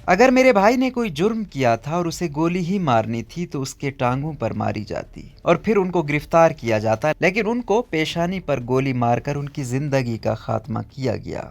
اگر میرے بھائی نے کوئی جرم کیا تھا اور اسے گولی ہی مارنی تھی تو اس کے ٹانگوں پر ماری جاتی اور پھر ان کو گرفتار کیا جاتا، لیکن ان کو پیشانی پر گولی مار کر ان کی زندگی کا خاتمہ کیا گیا۔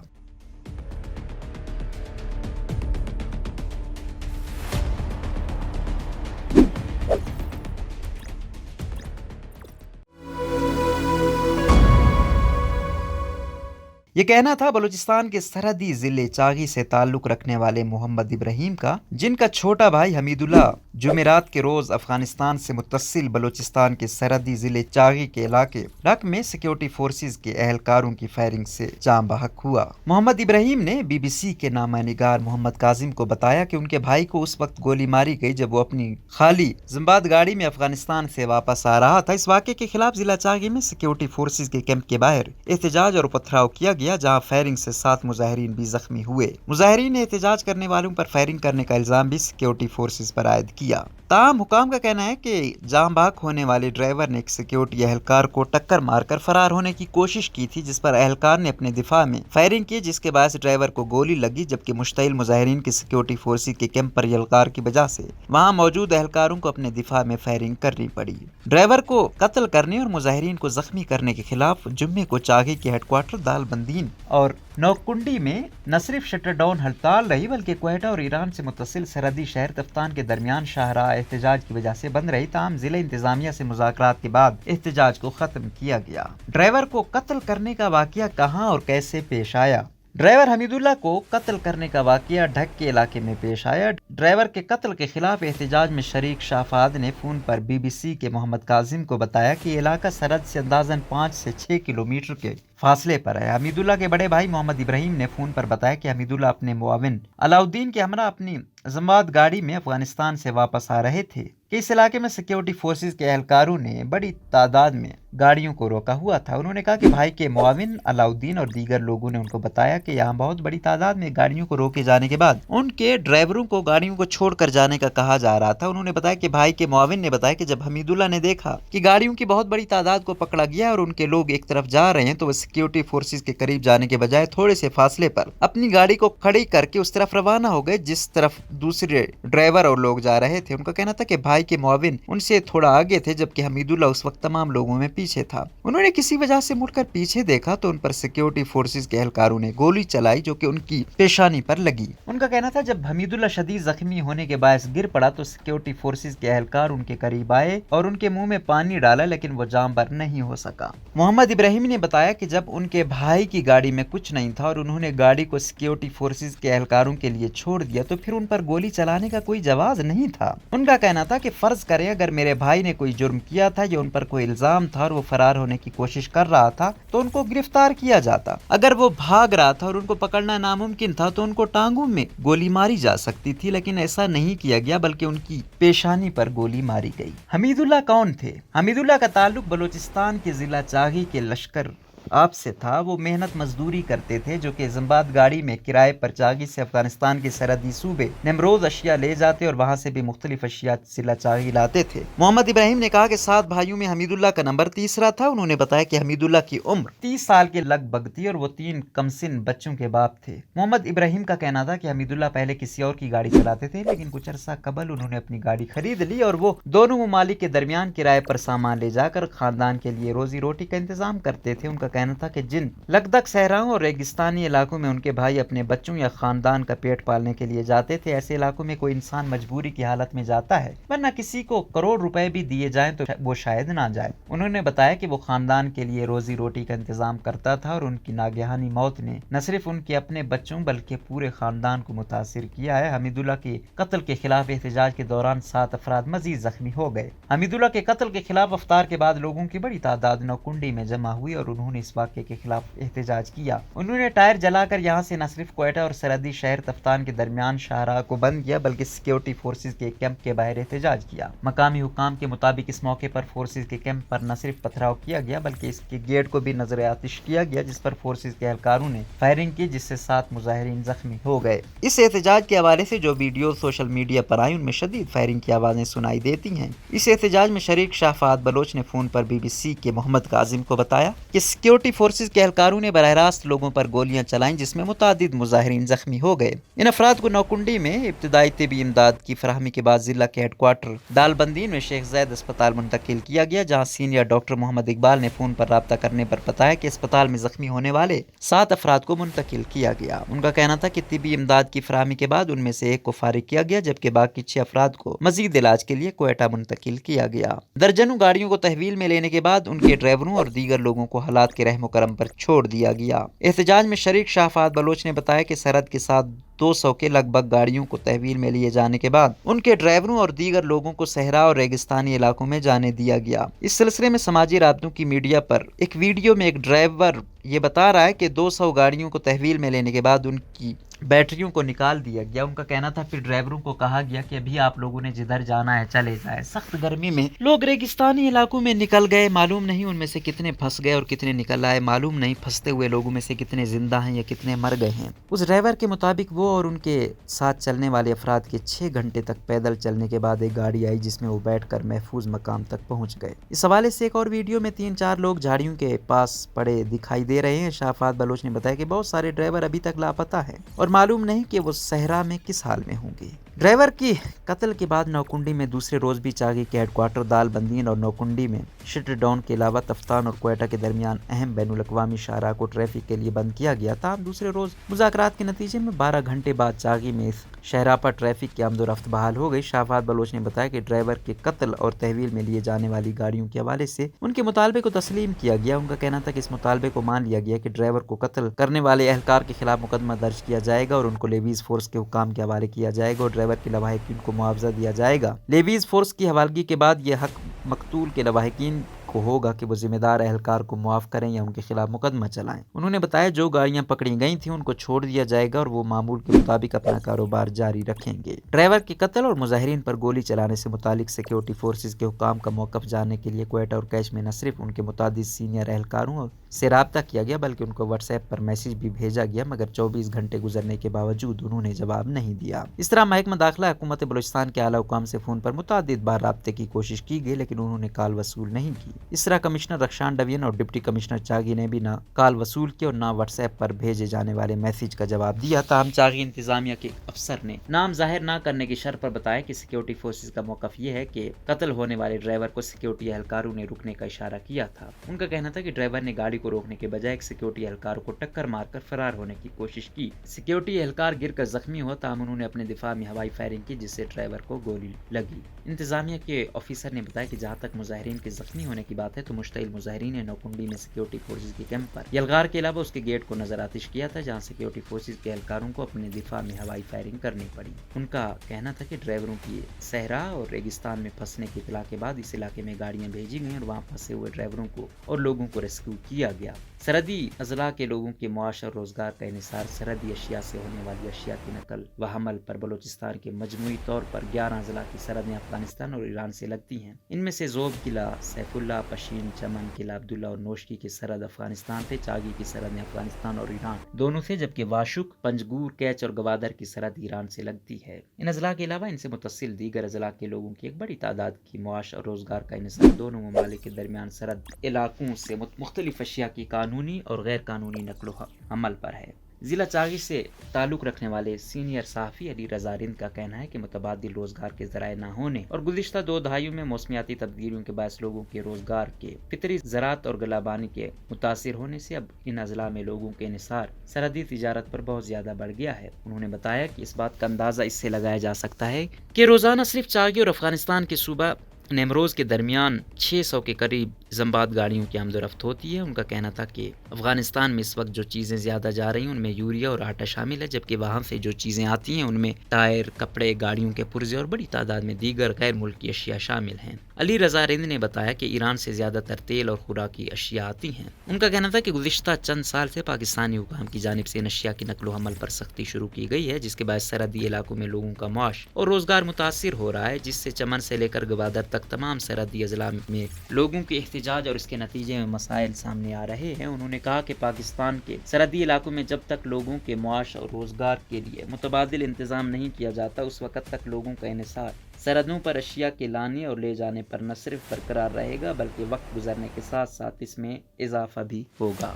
یہ کہنا تھا بلوچستان کے سرحدی ضلع چاغی سے تعلق رکھنے والے محمد ابراہیم کا، جن کا چھوٹا بھائی حمید اللہ جمعرات کے روز افغانستان سے متصل بلوچستان کے سرحدی ضلع چاغی کے علاقے ڈھک میں سیکیورٹی فورسز کے اہلکاروں کی فائرنگ سے جاں بحق ہوا۔ محمد ابراہیم نے بی بی سی کے نامہ نگار محمد کاظم کو بتایا کہ ان کے بھائی کو اس وقت گولی ماری گئی جب وہ اپنی خالی زمباد گاڑی میں افغانستان سے واپس آ رہا تھا۔ اس واقعے کے خلاف ضلع چاغی میں سیکیورٹی فورسز کے کیمپ کے باہر احتجاج اور پتھراؤ کیا گیا، جہاں فائرنگ سے 7 مظاہرین بھی زخمی ہوئے۔ مظاہرین نے احتجاج کرنے والوں پر فائرنگ کرنے کا الزام بھی سیکیورٹی فورسز پر عائد کیا۔ تاہم حکام کا کہنا ہے کہ جاں بحق ہونے والے ڈرائیور نے ایک سیکیورٹی اہلکار کو ٹکر مار کر فرار ہونے کی کوشش کی تھی، جس پر اہلکار نے اپنے دفاع میں فائرنگ کی، جس کے باعث ڈرائیور کو گولی لگی، جبکہ مشتعل مظاہرین کی سیکیورٹی فورسز کے کیمپ پر یلغار کی وجہ سے وہاں موجود اہلکاروں کو اپنے دفاع میں فائرنگ کرنی پڑی۔ ڈرائیور کو قتل کرنے اور مظاہرین کو زخمی کرنے کے خلاف جمعے کو چاغی کے ہیڈ کوارٹر دال بندین اور نوکنڈی میں نہ صرف شٹر ڈاؤن ہڑتال رہی، بلکہ کوئٹہ اور ایران سے متصل سرحدی شہر تفتان کے درمیان شاہراہ احتجاج کی وجہ سے بند رہی، تاہم ضلع انتظامیہ سے مذاکرات کے بعد احتجاج کو ختم کیا گیا۔ ڈرائیور کو قتل کرنے کا واقعہ کہاں اور کیسے پیش آیا؟ ڈرائیور حمید اللہ کو قتل کرنے کا واقعہ ڈھک کے علاقے میں پیش آیا۔ ڈرائیور کے قتل کے خلاف احتجاج میں شریک شاہ فہد نے فون پر بی بی سی کے محمد کاظم کو بتایا کہ یہ علاقہ سرحد سے اندازاً 5 سے 6 کلومیٹر کے فاصلے پر ہے۔ حمید اللہ کے بڑے بھائی محمد ابراہیم نے فون پر بتایا کہ حمید اللہ اپنے معاون علاؤالدین کے ہمراہ اپنی زمباد گاڑی میں افغانستان سے واپس آ رہے تھے کہ اس علاقے میں سیکیورٹی فورسز کے اہلکاروں نے بڑی تعداد میں گاڑیوں کو روکا ہوا تھا۔ انہوں نے کہا کہ بھائی کے معاون علاؤالدین اور دیگر لوگوں نے ان کو بتایا کہ یہاں بہت بڑی تعداد میں گاڑیوں کو روکے جانے کے بعد ان کے ڈرائیوروں کو گاڑیوں کو چھوڑ کر جانے کا کہا جا رہا تھا۔ انہوں نے بتایا کہ بھائی کے معاون نے بتایا کہ جب حمید اللہ نے دیکھا کہ گاڑیوں کی بہت بڑی تعداد کو پکڑا گیا اور ان کے لوگ ایک طرف جا رہے ہیں تو وہ سیکیورٹی فورسز کے قریب جانے کے بجائے تھوڑے سے فاصلے پر اپنی گاڑی کو کھڑی کر کے اس طرف روانہ ہو گئے جس طرف دوسرے ڈرائیور اور لوگ جا رہے تھے۔ ان کا کہنا تھا کہ بھائی کے معاون ان سے تھوڑا آگے تھے، جبکہ حمید اللہ اس وقت تمام لوگوں میں پیچھے تھا۔ انہوں نے کسی وجہ سے مڑ کر پیچھے دیکھا تو ان پر سیکیورٹی فورسز کے اہلکاروں نے گولی چلائی جو کہ ان کی پیشانی پر لگی۔ ان کا کہنا تھا جب حمید اللہ شدید زخمی ہونے کے باعث گر پڑا تو سیکیورٹی فورسز کے اہلکار ان کے قریب آئے اور ان کے منہ میں پانی ڈالا، لیکن وہ جاں بر نہیں ہو سکا۔ محمد ابراہیم نے بتایا کہ جب ان کے بھائی کی گاڑی میں کچھ نہیں تھا اور انہوں نے گاڑی کو سیکیورٹی فورسز کے اہلکاروں کے لیے چھوڑ دیا تو پھر ان پر گولی چلانے کا کوئی جواز نہیں تھا۔ ان کا کہنا تھا کہ فرض کریں اگر میرے بھائی نے کوئی جرم کیا تھا یا ان پر کوئی الزام تھا اور وہ فرار ہونے کی کوشش کر رہا تھا تو ان کو گرفتار کیا جاتا۔ اگر وہ بھاگ رہا تھا اور ان کو پکڑنا ناممکن تھا تو ان کو ٹانگوں میں گولی ماری جا سکتی تھی، لیکن ایسا نہیں کیا گیا بلکہ ان کی پیشانی پر گولی ماری گئی۔ حمید اللہ کون تھے؟ حمید اللہ کا تعلق بلوچستان کے ضلع چاغی کے لشکر آپ سے تھا۔ وہ محنت مزدوری کرتے تھے جو کہ زمباد گاڑی میں کرائے پر چاغی سے افغانستان کے سرحدی صوبے نمروز اشیاء لے جاتے اور وہاں سے بھی مختلف اشیاء ضلع چاغی لاتے تھے۔ محمد ابراہیم نے کہا کہ 7 بھائیوں میں حمید اللہ کا نمبر تیسرا تھا۔ انہوں نے بتایا کہ حمید اللہ کی عمر 30 سال کے لگ بھگ تھی اور وہ 3 کمسن بچوں کے باپ تھے۔ محمد ابراہیم کا کہنا تھا کہ حمید اللہ پہلے کسی اور کی گاڑی چلاتے تھے، لیکن کچھ عرصہ قبل انہوں نے اپنی گاڑی خرید لی اور وہ دونوں ممالک کے درمیان کرائے پر سامان لے جا کر خاندان کے لیے روزی روٹی کا انتظام کرتے تھے۔ ان کا کہنا تھا کہ جن لگدگ صحراؤں اور ریگستانی علاقوں میں ان کے بھائی اپنے بچوں یا خاندان کا پیٹ پالنے کے لیے جاتے تھے، ایسے علاقوں میں کوئی انسان مجبوری کی حالت میں جاتا ہے، ورنہ کسی کو کروڑ روپے بھی دیے جائیں تو وہ شاید نہ جائے۔ انہوں نے بتایا کہ وہ خاندان کے لیے روزی روٹی کا انتظام کرتا تھا اور ان کی ناگہانی موت نے نہ صرف ان کے اپنے بچوں بلکہ پورے خاندان کو متاثر کیا ہے۔ حمید اللہ کے قتل کے خلاف احتجاج کے دوران 7 افراد مزید زخمی ہو گئے۔ حمید اللہ کے قتل کے خلاف افطار کے بعد لوگوں کی بڑی تعداد نوکنڈی میں جمع ہوئی اور انہوں نے اس واقعے کے خلاف احتجاج کیا۔ انہوں نے ٹائر جلا کر یہاں سے نہ صرف کوئٹہ اور سرحدی شہر تفتان کے درمیان شاہراہ کو بند کیا بلکہ سیکیورٹی فورسز کے کیمپ کے باہر احتجاج کیا۔ مقامی حکام کے مطابق اس موقع پر فورسز کے کیمپ پر نہ صرف پتھراؤ کیا گیا بلکہ اس کے گیٹ کو بھی نظر آتش کیا گیا، جس پر فورسز کے اہلکاروں نے فائرنگ کی جس سے 7 مظاہرین زخمی ہو گئے۔ اس احتجاج کے حوالے سے جو ویڈیو سوشل میڈیا پر آئی ان میں شدید فائرنگ کی آوازیں سنائی دیتی ہیں۔ اس احتجاج میں شریک شاہ فہد بلوچ نے فون پر بی بی سی کے محمد کاظم کو بتایا کہ سیکیورٹی سیکیورٹی فورسز کے اہلکاروں نے براہ راست لوگوں پر گولیاں چلائیں جس میں متعدد مظاہرین زخمی ہو گئے۔ ان افراد کو نوکنڈی میں ابتدائی طبی امداد کی فراہمی کے بعد ضلع کے ہیڈ کوارٹر دال بندین میں شیخ زید اسپتال منتقل کیا گیا، جہاں سینئر ڈاکٹر محمد اقبال نے فون پر رابطہ کرنے پر بتایا کہ اسپتال میں زخمی ہونے والے 7 افراد کو منتقل کیا گیا۔ ان کا کہنا تھا کہ طبی امداد کی فراہمی کے بعد ان میں سے 1 کو فارغ کیا گیا، جبکہ باقی 6 افراد کو مزید علاج کے لیے کوئٹہ منتقل کیا گیا۔ درجنوں گاڑیوں کو تحویل میں لینے کے بعد ان کے ڈرائیوروں اور دیگر لوگوں کو حالات کے رحم و کرم پر چھوڑ دیا گیا۔ احتجاج میں شریک شاہ فہد بلوچ نے بتایا کہ سرحد کے ساتھ 200 کے لگ بھگ گاڑیوں کو تحویل میں لیے جانے کے بعد ان کے ڈرائیوروں اور دیگر لوگوں کو صحرا اور ریگستانی علاقوں میں جانے دیا گیا۔ اس سلسلے میں سماجی رابطوں کی میڈیا پر ایک ویڈیو میں ایک ڈرائیور یہ بتا رہا ہے کہ 200 گاڑیوں کو تحویل میں لینے کے بعد ان کی بیٹریوں کو نکال دیا گیا۔ ان کا کہنا تھا پھر ڈرائیوروں کو کہا گیا کہ ابھی آپ لوگوں نے جدھر جانا ہے چلے جائے۔ سخت گرمی میں لوگ ریگستانی علاقوں میں نکل گئے، معلوم نہیں ان میں سے کتنے پھنس گئے اور کتنے نکل آئے، معلوم نہیں پھنستے ہوئے لوگوں میں سے کتنے زندہ ہیں یا کتنے مر گئے ہیں۔ اس ڈرائیور کے مطابق وہ اور ان کے ساتھ چلنے والے افراد کے 6 گھنٹے تک پیدل چلنے کے بعد ایک گاڑی آئی جس میں وہ بیٹھ کر محفوظ مقام تک پہنچ گئے۔ اس حوالے سے ایک اور ویڈیو میں 3-4 لوگ جھاڑیوں کے پاس پڑے دکھائی دے رہے ہیں۔ شاہ فہد بلوچ نے بتایا کہ بہت سارے ڈرائیور ابھی تک لاپتہ ہیں اور معلوم نہیں کہ وہ صحرا میں کس حال میں ہوں گے۔ ڈرائیور کی قتل کے بعد نوکنڈی میں دوسرے روز بھی چاغی کے ہیڈ کوارٹر دال بندین اور نوکنڈی میں شٹ ڈاؤن کے علاوہ تفتان اور کوئٹہ کے درمیان اہم بین الاقوامی شاہراہ کو ٹریفک کے لیے بند کیا گیا تھا۔ دوسرے روز مذاکرات کے نتیجے میں 12 گھنٹے بعد چاغی میں اس شاہراہ پر ٹریفک کی آمد و رفت بحال ہو گئی۔ شاہ فہد بلوچ نے بتایا کہ ڈرائیور کے قتل اور تحویل میں لیے جانے والی گاڑیوں کے حوالے سے ان کے مطالبے کو تسلیم کیا گیا۔ ان کا کہنا تھا کہ اس مطالبے کو مان لیا گیا کہ ڈرائیور کو قتل کرنے والے اہلکار کے خلاف مقدمہ درج کیا جائے گا اور ان کو لیویز فورس کے حکام کے حوالے کیا جائے گا اور ڈرائیور کے لواحقین کو معاوضہ دیا جائے گا۔ لیویز فورس کی حوالگی کے بعد یہ حق مقتول کے لواحقین کو ہوگا کہ وہ ذمہ دار اہلکار کو معاف کریں یا ان کے خلاف مقدمہ چلائیں۔ انہوں نے بتایا جو گاڑیاں پکڑی گئی تھیں ان کو چھوڑ دیا جائے گا اور وہ معمول کے مطابق اپنا کاروبار جاری رکھیں گے۔ ڈرائیور کے قتل اور مظاہرین پر گولی چلانے سے متعلق سیکیورٹی فورسز کے حکام کا موقف جاننے کے لیے کوئٹہ اور کیش میں نہ صرف ان کے متعدد سینئر اہلکاروں سے رابطہ کیا گیا بلکہ ان کو واٹس ایپ پر میسج بھی بھیجا گیا، مگر 24 گھنٹے گزرنے کے باوجود انہوں نے جواب نہیں دیا۔ اس طرح محکمہ داخلہ حکومت بلوچستان کے اعلیٰ حکام سے فون پر متعدد بار رابطے کی کوشش کی گئی لیکن انہوں نے کال وصول نہیں کی۔ اس طرح کمشنر رخشان ڈوین اور ڈپٹی کمشنر چاغی نے بھی نہ کال وصول کی اور نہ واٹس ایپ پر بھیجے جانے والے میسج کا جواب دیا۔ تاہم چاغی انتظامیہ کے افسر نے نام ظاہر نہ کرنے کی شرط پر بتایا کہ سیکیورٹی فورسز کا موقف یہ ہے کہ قتل ہونے والے ڈرائیور کو سیکیورٹی اہلکاروں نے رکنے کا اشارہ کیا تھا۔ ان کا کہنا تھا کہ ڈرائیور نے گاڑی کو روکنے کے بجائے ایک سیکیورٹی اہلکار کو ٹکر مار کر فرار ہونے کی کوشش کی۔ سیکیورٹی اہلکار گر کر زخمی ہوا، تاہم انہوں نے اپنے دفاع میں ہوائی فائرنگ کی جس سے ڈرائیور کو گولی لگی۔ انتظامیہ کے آفیسر نے بتایا کہ جہاں تک مظاہرین کے زخمی ہونے کی بات ہے تو مشتعل مظاہرین نے نوکنڈی میں سیکیورٹی فورسز کے کیمپ پر یلغار کے علاوہ اس کے گیٹ کو نظر آتش کیا تھا جہاں سیکیورٹی فورسز کے اہلکاروں کو اپنے دفاع میں ہوائی فائرنگ کرنی پڑی۔ ان کا کہنا تھا کہ ڈرائیوروں کی صحرا اور ریگستان میں پھنسنے کی اطلاع کے بعد اس علاقے میں گاڑیاں بھیجی گئیں اور وہاں پھنسے ہوئے ڈرائیوروں کو اور لوگوں کو ریسکیو کیا گیا۔ سرحدی اضلاع کے لوگوں کے معاش اور روزگار کا انحصار سرحدی اشیاء سے ہونے والی اشیاء کی نقل و حمل پر بلوچستان کے مجموعی طور پر 11 اضلاع کی سرحدیں افغانستان اور ایران سے لگتی ہیں۔ ان میں سے زوب قلعہ، سیف اللہ، پشین، چمن قلعہ عبداللہ اور نوشکی کی سرحد افغانستان تھے۔ چاغی کی سرحدیں افغانستان اور ایران دونوں سے، جبکہ واشک، پنجگور، کیچ اور گوادر کی سرحد ایران سے لگتی ہے۔ ان اضلاع کے علاوہ ان سے متصل دیگر اضلاع کے لوگوں کی ایک بڑی تعداد کی معاش اور روزگار کا انحصار دونوں ممالک کے درمیان سرحد علاقوں سے مختلف اشیاء کی قانونی اور غیر قانونی نقل و حمل پر ہے۔ ضلع چاغی سے تعلق رکھنے والے سینئر صحافی علی رضا رند کا کہنا ہے کہ متبادل روزگار کے ذرائع نہ ہونے اور گزشتہ 2 دہائیوں میں موسمیاتی تبدیلیوں کے باعث لوگوں کے روزگار کے فطری زراعت اور گلابانی کے متاثر ہونے سے اب ان اضلاع میں لوگوں کے انحصار سرحدی تجارت پر بہت زیادہ بڑھ گیا ہے۔ انہوں نے بتایا کہ اس بات کا اندازہ اس سے لگایا جا سکتا ہے کہ روزانہ صرف چاغی اور افغانستان کے صوبہ نیمروز کے درمیان 600 کے قریب زمباد گاڑیوں کی آمد و رفت ہوتی ہے۔ ان کا کہنا تھا کہ افغانستان میں اس وقت جو چیزیں زیادہ جا رہی ہیں ان میں یوریا اور آٹا شامل ہے، جبکہ وہاں سے جو چیزیں آتی ہیں ان میں ٹائر، کپڑے، گاڑیوں کے پرزے اور بڑی تعداد میں دیگر غیر ملکی اشیاء شامل ہیں۔ علی رضا رند نے بتایا کہ ایران سے زیادہ تر تیل اور خوراکی اشیاء آتی ہیں۔ ان کا کہنا تھا کہ گزشتہ چند سال سے پاکستانی حکام کی جانب سے ان اشیاء کی نقل و حمل پر سختی شروع کی گئی ہے، جس کے باعث سرحدی علاقوں میں لوگوں کا معاش اور روزگار متاثر ہو رہا ہے، جس سے چمن سے لے کر گوادر تک تمام سرحدی اضلاع میں لوگوں کی احتجاج احتجاج اور اس کے نتیجے میں مسائل سامنے آ رہے ہیں۔ انہوں نے کہا کہ پاکستان کے سرحدی علاقوں میں جب تک لوگوں کے معاش اور روزگار کے لیے متبادل انتظام نہیں کیا جاتا، اس وقت تک لوگوں کا انحصار سرحدوں پر اشیاء کے لانے اور لے جانے پر نہ صرف برقرار رہے گا بلکہ وقت گزرنے کے ساتھ ساتھ اس میں اضافہ بھی ہوگا۔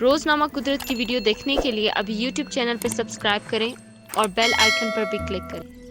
روزنامہ قدرت کی ویڈیو دیکھنے کے لیے ابھی یوٹیوب چینل پر سبسکرائب کریں اور بیل آئیکن پر بھی کلک کریں۔